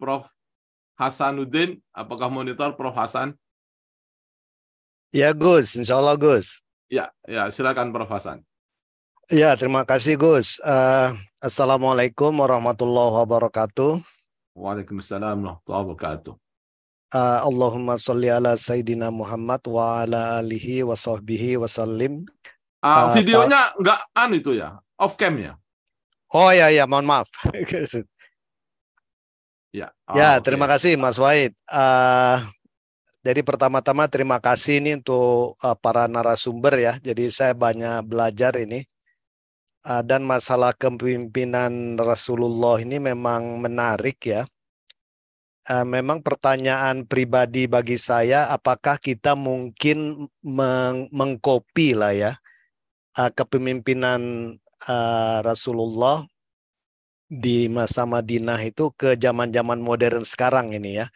Prof. Hasanuddin. Apakah monitor Prof. Hasan? Ya Gus, insya Allah Gus. Ya, silakan Prof. Hasan. Ya, terima kasih Gus. Assalamualaikum warahmatullahi wabarakatuh. Waalaikumsalam warahmatullahi wabarakatuh. Allahumma sholli ala Sayyidina Muhammad wa ala alihi wa sahbihi wa sallim. Videonya nggak itu ya, off cam ya? Oh ya, mohon maaf. Okay. Terima kasih Mas Wahid. Jadi pertama-tama terima kasih ini untuk para narasumber ya. Jadi saya banyak belajar ini. Dan masalah kepemimpinan Rasulullah ini memang menarik ya. Memang pertanyaan pribadi bagi saya, apakah kita mungkin mengcopy lah ya kepemimpinan Rasulullah di masa Madinah itu ke zaman-zaman modern sekarang ini ya.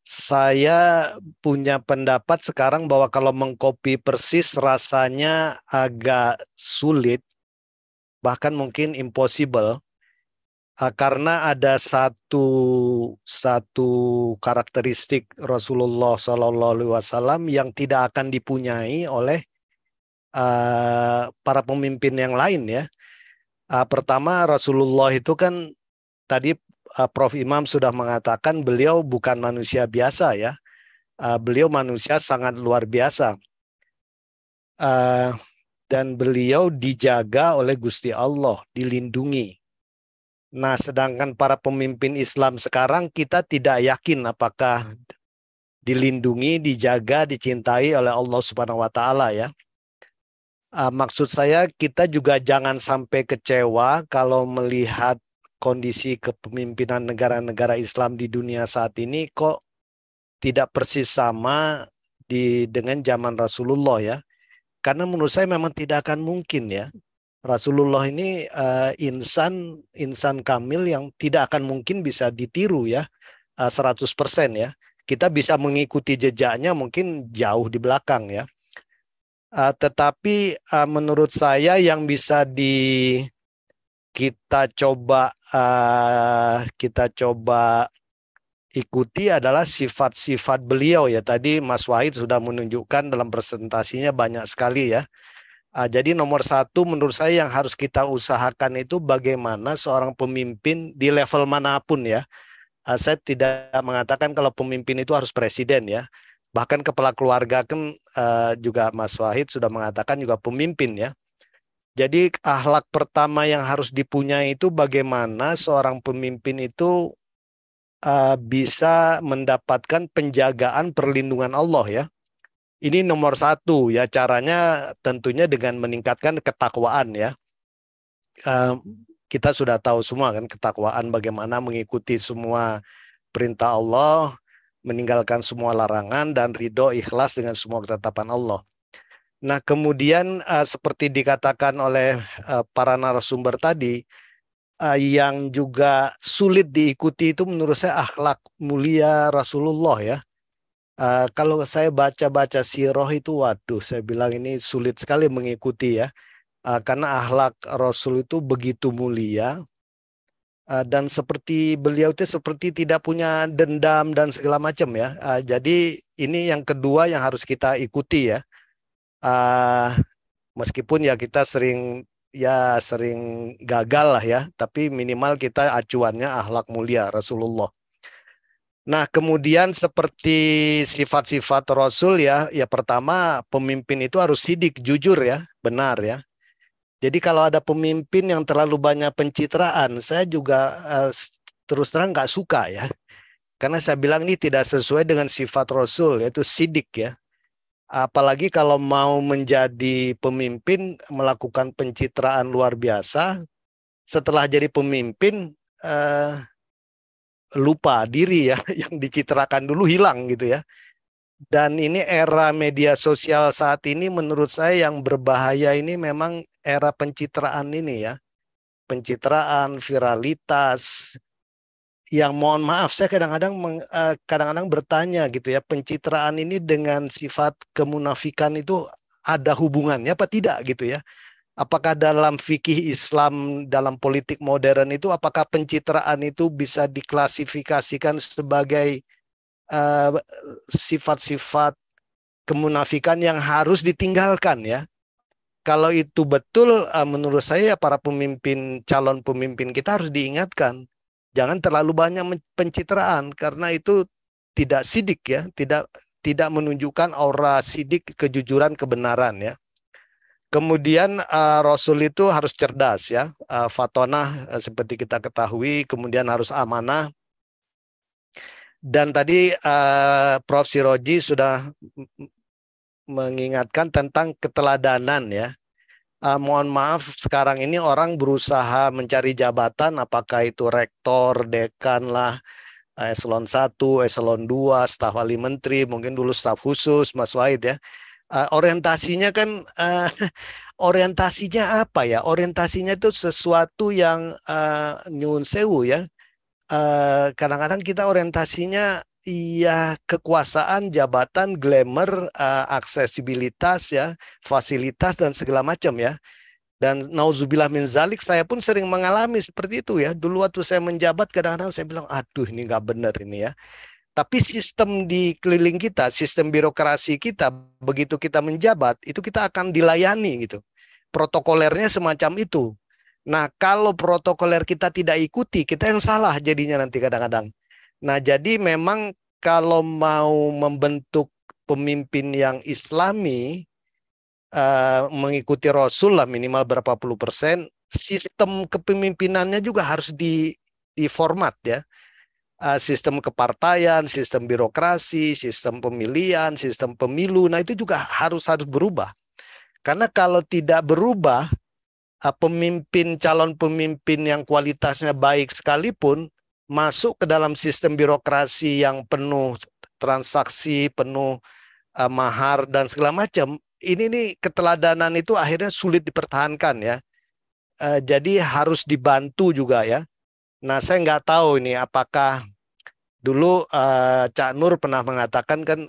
Saya punya pendapat sekarang bahwa kalau mengcopy persis rasanya agak sulit, bahkan mungkin impossible. Karena ada satu karakteristik Rasulullah SAW yang tidak akan dipunyai oleh para pemimpin yang lain ya. Pertama, Rasulullah itu kan tadi Prof. Imam sudah mengatakan beliau bukan manusia biasa ya. Beliau manusia sangat luar biasa. Dan beliau dijaga oleh Gusti Allah, dilindungi. Nah, sedangkan para pemimpin Islam sekarang kita tidak yakin apakah dilindungi, dijaga, dicintai oleh Allah Subhanahu wa taala ya. Maksud saya kita juga jangan sampai kecewa kalau melihat kondisi kepemimpinan negara-negara Islam di dunia saat ini kok tidak persis sama dengan zaman Rasulullah ya. Karena menurut saya memang tidak akan mungkin ya. Rasulullah ini insan kamil yang tidak akan mungkin bisa ditiru ya 100% ya. Kita bisa mengikuti jejaknya mungkin jauh di belakang ya. Tetapi menurut saya yang bisa kita coba ikuti adalah sifat-sifat beliau ya. Tadi Mas Wahid sudah menunjukkan dalam presentasinya banyak sekali ya. Jadi nomor satu menurut saya yang harus kita usahakan itu bagaimana seorang pemimpin di level manapun ya. Saya tidak mengatakan kalau pemimpin itu harus presiden ya. Bahkan kepala keluarga kan juga Mas Wahid sudah mengatakan juga pemimpin ya. Jadi akhlak pertama yang harus dipunyai itu bagaimana seorang pemimpin itu bisa mendapatkan penjagaan perlindungan Allah ya. Ini nomor satu ya, caranya tentunya dengan meningkatkan ketakwaan ya. Kita sudah tahu semua kan ketakwaan bagaimana mengikuti semua perintah Allah, meninggalkan semua larangan dan ridho ikhlas dengan semua ketetapan Allah. Nah kemudian seperti dikatakan oleh para narasumber tadi, yang juga sulit diikuti itu menurut saya akhlak mulia Rasulullah ya. Kalau saya baca-baca sirah itu, waduh, saya bilang ini sulit sekali mengikuti ya, karena akhlak Rasul itu begitu mulia, dan seperti beliau itu seperti tidak punya dendam dan segala macam ya. Jadi ini yang kedua yang harus kita ikuti ya. Meskipun ya kita sering gagal lah ya, tapi minimal kita acuannya akhlak mulia Rasulullah. Nah, kemudian seperti sifat-sifat Rasul ya pertama pemimpin itu harus sidik, jujur ya, benar ya. Jadi kalau ada pemimpin yang terlalu banyak pencitraan, saya juga terus terang nggak suka ya. Karena saya bilang ini tidak sesuai dengan sifat Rasul, yaitu sidik ya. Apalagi kalau mau menjadi pemimpin melakukan pencitraan luar biasa, setelah jadi pemimpin lupa diri ya, yang dicitrakan dulu hilang gitu ya. Dan ini era media sosial saat ini menurut saya yang berbahaya ini memang era pencitraan ini ya. Pencitraan, viralitas, yang mohon maaf saya kadang-kadang bertanya gitu ya, pencitraan ini dengan sifat kemunafikan itu ada hubungannya apa tidak gitu ya. Apakah dalam fikih Islam, dalam politik modern itu, apakah pencitraan itu bisa diklasifikasikan sebagai sifat-sifat kemunafikan yang harus ditinggalkan ya? Kalau itu betul, menurut saya para pemimpin, calon pemimpin kita harus diingatkan, jangan terlalu banyak pencitraan karena itu tidak sidik ya, tidak menunjukkan aura sidik, kejujuran, kebenaran ya. Kemudian Rasul itu harus cerdas ya, fatonah seperti kita ketahui, kemudian harus amanah. Dan tadi Prof. Siroji sudah mengingatkan tentang keteladanan ya. Mohon maaf, sekarang ini orang berusaha mencari jabatan, apakah itu rektor, dekan lah, eselon 1, eselon 2, staf wali menteri, mungkin dulu staf khusus, Mas Wahid ya. Orientasinya kan orientasinya apa ya? Orientasinya itu sesuatu yang nyun sewu ya. Kadang-kadang kita orientasinya iya kekuasaan, jabatan, glamour, aksesibilitas ya, fasilitas dan segala macam ya. Dan nauzubillah min zalik, saya pun sering mengalami seperti itu ya. Dulu waktu saya menjabat kadang-kadang saya bilang, aduh ini nggak benar ini ya. Tapi sistem di keliling kita, sistem birokrasi kita, begitu kita menjabat, itu kita akan dilayani gitu. Protokolernya semacam itu. Nah, kalau protokoler kita tidak ikuti, kita yang salah jadinya nanti kadang-kadang. Nah, jadi memang kalau mau membentuk pemimpin yang Islami, mengikuti Rasul lah minimal berapa puluh persen, sistem kepemimpinannya juga harus diformat ya. Sistem kepartaian, sistem birokrasi, sistem pemilihan, sistem pemilu. Nah, itu juga harus berubah. Karena kalau tidak berubah, calon pemimpin yang kualitasnya baik sekalipun masuk ke dalam sistem birokrasi yang penuh transaksi, penuh mahar dan segala macam, ini nih keteladanan itu akhirnya sulit dipertahankan ya. Jadi harus dibantu juga ya. Nah, saya nggak tahu ini apakah dulu Cak Nur pernah mengatakan kan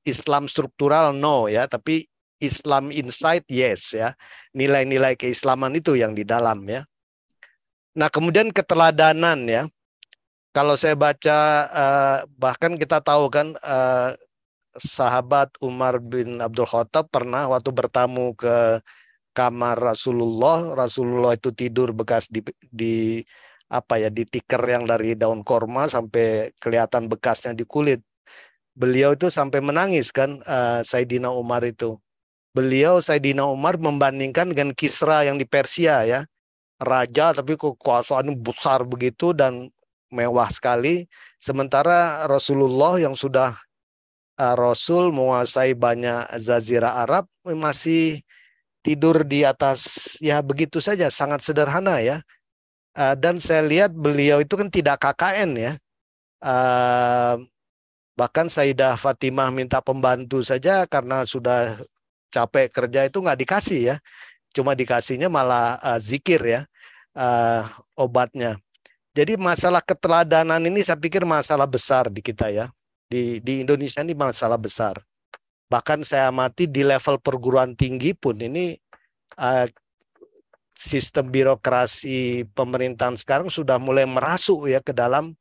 Islam struktural no ya, tapi Islam inside yes ya. Nilai-nilai keislaman itu yang di dalam ya. Nah, kemudian keteladanan ya. Kalau saya baca bahkan kita tahu kan sahabat Umar bin Abdul Khattab pernah waktu bertamu ke kamar Rasulullah, Rasulullah itu tidur bekas di apa ya, di tikar yang dari daun korma sampai kelihatan bekasnya di kulit. Beliau itu sampai menangis kan, Sayyidina Umar itu. Sayyidina Umar membandingkan dengan Kisra yang di Persia ya. Raja tapi kekuasaannya besar begitu dan mewah sekali. Sementara Rasulullah yang sudah Rasul menguasai banyak Jazirah Arab masih tidur di atas ya begitu saja, sangat sederhana ya. Dan saya lihat beliau itu kan tidak KKN ya. Bahkan Sayyidah Fatimah minta pembantu saja karena sudah capek kerja itu nggak dikasih ya. Cuma dikasihnya malah zikir ya, obatnya. Jadi masalah keteladanan ini saya pikir masalah besar di kita ya. Di Indonesia ini masalah besar. Bahkan saya amati di level perguruan tinggi pun ini sistem birokrasi pemerintahan sekarang sudah mulai merasuk ya ke dalam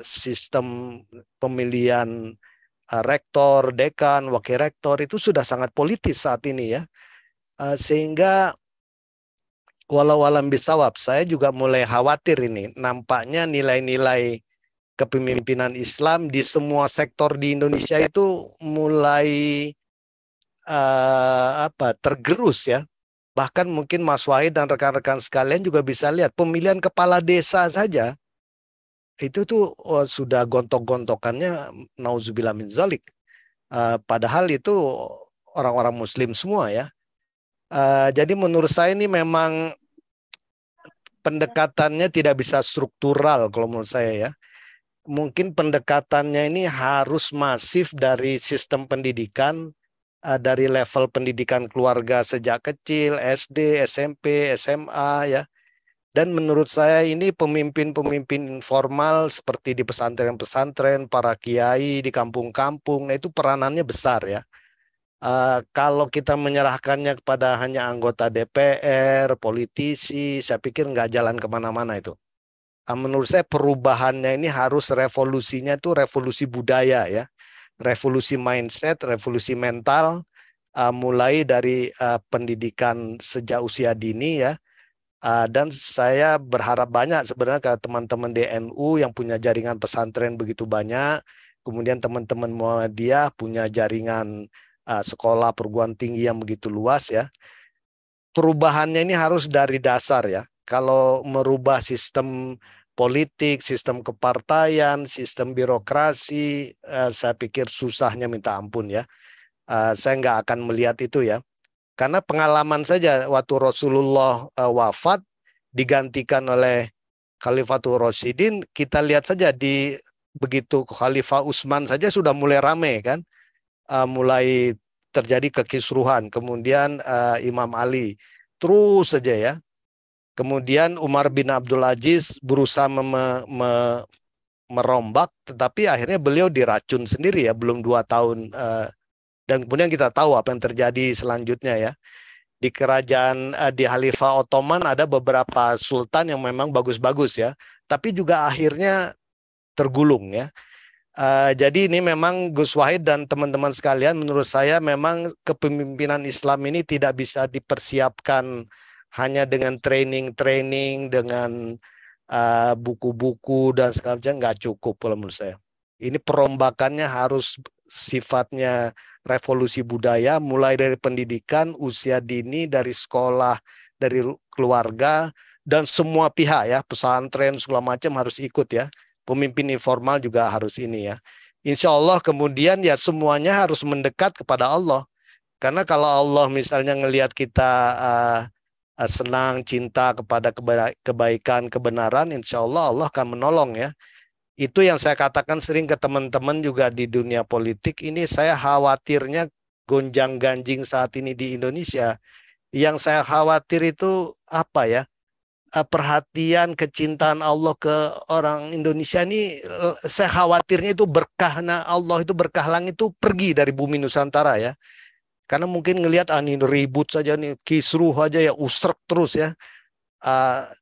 sistem pemilihan rektor, dekan, wakil rektor itu sudah sangat politis saat ini ya. Sehingga walau alam bisawab, saya juga mulai khawatir ini. Nampaknya nilai-nilai kepemimpinan Islam di semua sektor di Indonesia itu mulai tergerus ya. Bahkan mungkin Mas Wahid dan rekan-rekan sekalian juga bisa lihat pemilihan kepala desa saja itu tuh sudah gontok-gontokannya nauzubillah min zalik. Padahal itu orang-orang Muslim semua ya. Jadi menurut saya ini memang pendekatannya tidak bisa struktural kalau menurut saya ya. Mungkin pendekatannya ini harus masif dari sistem pendidikan, dari level pendidikan keluarga sejak kecil, SD, SMP, SMA ya. Dan menurut saya ini pemimpin-pemimpin informal seperti di pesantren-pesantren, para kiai di kampung-kampung, nah itu peranannya besar ya. Kalau kita menyerahkannya kepada hanya anggota DPR, politisi, saya pikir nggak jalan kemana-mana itu. Menurut saya perubahannya ini harus revolusinya itu revolusi budaya ya, revolusi mindset, revolusi mental, mulai dari pendidikan sejak usia dini ya. Dan saya berharap banyak sebenarnya ke teman-teman di NU yang punya jaringan pesantren begitu banyak, kemudian teman-teman Muhammadiyah punya jaringan sekolah perguruan tinggi yang begitu luas ya. Perubahannya ini harus dari dasar ya. Kalau merubah sistem politik, sistem kepartaian, sistem birokrasi, saya pikir susahnya minta ampun ya. Saya nggak akan melihat itu ya. Karena pengalaman saja waktu Rasulullah wafat digantikan oleh Khalifatul Rasyidin, kita lihat saja di begitu Khalifah Utsman saja sudah mulai rame kan, mulai terjadi kekisruhan. Kemudian Imam Ali terus saja ya. Kemudian Umar bin Abdul Aziz berusaha merombak, tetapi akhirnya beliau diracun sendiri ya, belum 2 tahun. Dan kemudian kita tahu apa yang terjadi selanjutnya ya. Di kerajaan di Khalifah Ottoman ada beberapa sultan yang memang bagus-bagus ya, tapi juga akhirnya tergulung ya. Jadi ini memang Gus Wahid dan teman-teman sekalian, menurut saya memang kepemimpinan Islam ini tidak bisa dipersiapkan hanya dengan training-training, dengan buku-buku dan segala macam, nggak cukup kalau menurut saya. Ini perombakannya harus sifatnya revolusi budaya, mulai dari pendidikan, usia dini, dari sekolah, dari keluarga, dan semua pihak ya, pesantren segala macam harus ikut ya. Pemimpin informal juga harus ini ya. Insya Allah kemudian ya semuanya harus mendekat kepada Allah. Karena kalau Allah misalnya ngelihat kita senang, cinta kepada kebaikan, kebenaran, insya Allah Allah akan menolong ya. Itu yang saya katakan sering ke teman-teman juga di dunia politik, ini saya khawatirnya gonjang-ganjing saat ini di Indonesia. Yang saya khawatir itu apa ya? Perhatian, kecintaan Allah ke orang Indonesia ini, saya khawatirnya itu berkahnya Allah, itu berkah langit itu pergi dari bumi Nusantara ya. Karena mungkin ngelihat ini ribut saja nih, kisruh aja ya, usrek terus ya.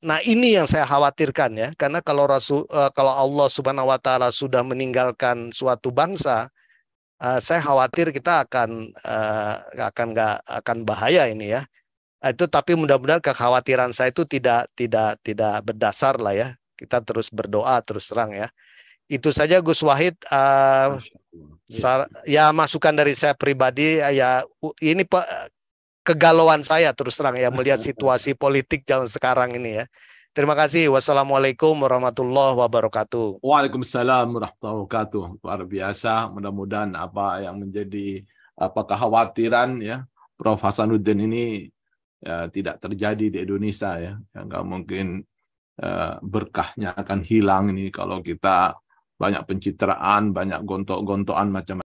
Nah ini yang saya khawatirkan ya, karena kalau kalau Allah Subhanahu Wa Taala sudah meninggalkan suatu bangsa, saya khawatir kita akan bahaya ini ya. Itu tapi mudah-mudahan kekhawatiran saya itu tidak berdasar lah ya. Kita terus berdoa terus terang ya. Itu saja Gus Wahid. Ya masukan dari saya pribadi ya, ini kegalauan saya terus terang ya melihat situasi politik zaman sekarang ini ya. Terima kasih. Wassalamualaikum warahmatullahi wabarakatuh. Waalaikumsalam warahmatullahi wabarakatuh. Luar biasa. Mudah-mudahan apa yang menjadi kekhawatiran ya Prof Hasanuddin ini ya, tidak terjadi di Indonesia ya. Yang nggak mungkin berkahnya akan hilang ini kalau kita banyak pencitraan, banyak gontok-gontokan macam